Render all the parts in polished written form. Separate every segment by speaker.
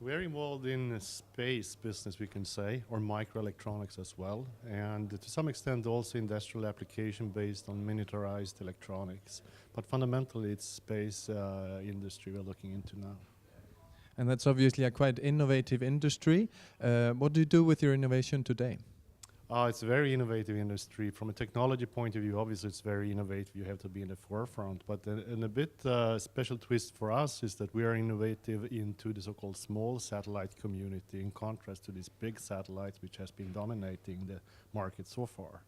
Speaker 1: We're involved in space business, we can say, or microelectronics as well, and to some extent also industrial application based on miniaturized electronics. But fundamentally, it's space industry we're looking into now.
Speaker 2: And that's obviously a quite innovative industry. What do you do with your innovation today?
Speaker 1: It's a very innovative industry. From a technology point of view, obviously it's very innovative. You have to be in the forefront. But in a bit special twist for us is that we are innovative into the so-called small satellite community, in contrast to these big satellites which has been dominating the market so far.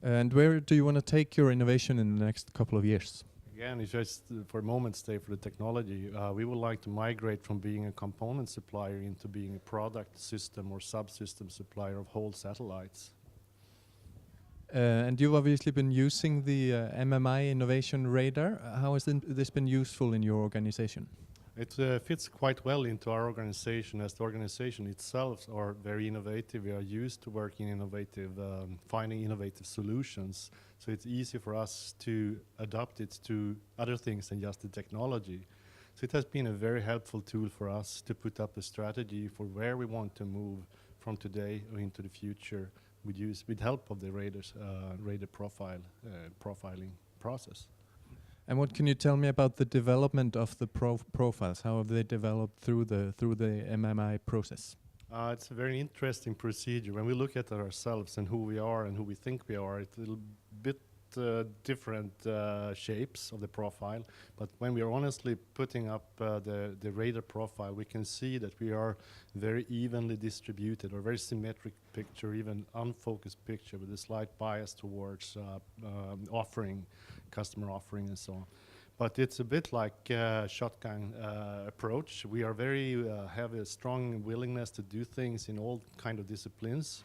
Speaker 2: And where do you want to take your innovation in the next couple of years?
Speaker 1: Again, if just for a moment stay for the technology, we would like to migrate from being a component supplier into being a product system or subsystem supplier of whole satellites.
Speaker 2: And you've obviously been using the MMI Innovation Radar. How has this been useful in your organization?
Speaker 1: It fits quite well into our organization, as the organization itself are very innovative. We are used to working innovative, finding innovative solutions. So it's easy for us to adapt it to other things than just the technology. So it has been a very helpful tool for us to put up a strategy for where we want to move from today or into the future with help of the radar profiling process.
Speaker 2: And what can you tell me about the development of the profiles? How have they developed through the MMI process?
Speaker 1: It's a very interesting procedure. When we look at ourselves and who we are and who we think we are, it's a little bit different shapes of the profile. But when we are honestly putting up the radar profile, we can see that we are very evenly distributed, or very symmetric picture, even unfocused picture with a slight bias towards customer offering and so on. But it's a bit like a shotgun approach. We are have a strong willingness to do things in all kind of disciplines.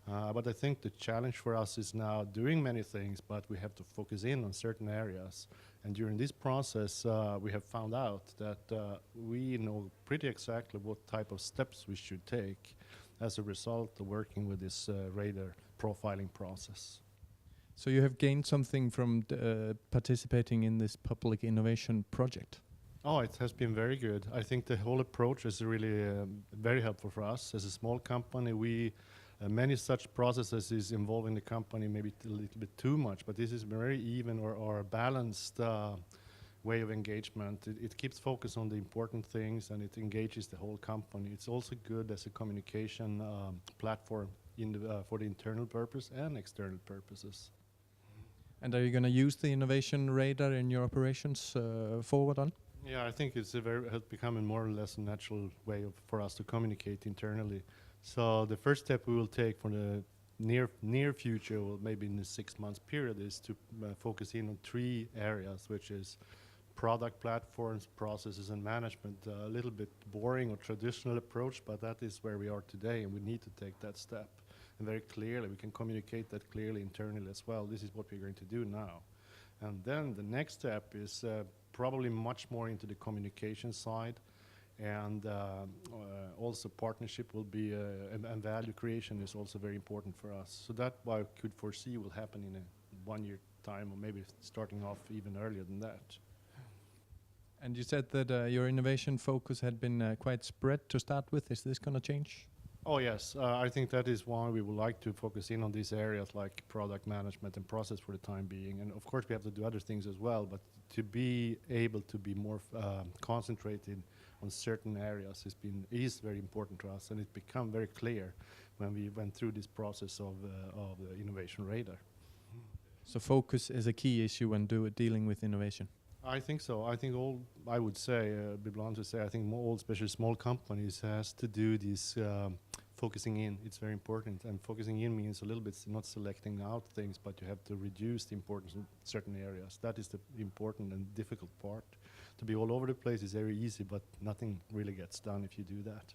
Speaker 1: But I think the challenge for us is now doing many things, but we have to focus in on certain areas. And during this process, we have found out that we know pretty exactly what type of steps we should take as a result of working with this radar profiling process.
Speaker 2: So you have gained something from participating in this public innovation project?
Speaker 1: Oh, it has been very good. I think the whole approach is really very helpful for us. As a small company, many such processes is involving the company maybe a little bit too much, but this is very even or a balanced way of engagement. It keeps focus on the important things, and it engages the whole company. It's also good as a communication platform for the internal purpose and external purposes.
Speaker 2: And are you going to use the innovation radar in your operations forward on?
Speaker 1: Yeah, I think has become a more or less a natural way for us to communicate internally. So the first step we will take for the near future, or maybe in the 6 months period, is to focus in on 3 areas, which is product platforms, processes, and management. A little bit boring or traditional approach, but that is where we are today, and we need to take that step. And very clearly, we can communicate that clearly internally as well. This is what we're going to do now. And then the next step is probably much more into the communication side. And also partnership will be, and value creation is also very important for us. So that I could foresee will happen in a 1 year time, or maybe starting off even earlier than that.
Speaker 2: And you said that your innovation focus had been quite spread to start with. Is this going to change?
Speaker 1: Oh yes, I think that is why we would like to focus in on these areas like product management and process for the time being. And of course we have to do other things as well, but to be able to be more concentrated on certain areas is very important to us, and it became very clear when we went through this process of the innovation radar.
Speaker 2: So focus is a key issue when dealing with innovation.
Speaker 1: I think so. I think I would say, be blunt to say, I think all, especially small companies, has to do this focusing in. It's very important, and focusing in means a little bit not selecting out things, but you have to reduce the importance in certain areas. That is the important and difficult part. To be all over the place is very easy, but nothing really gets done if you do that.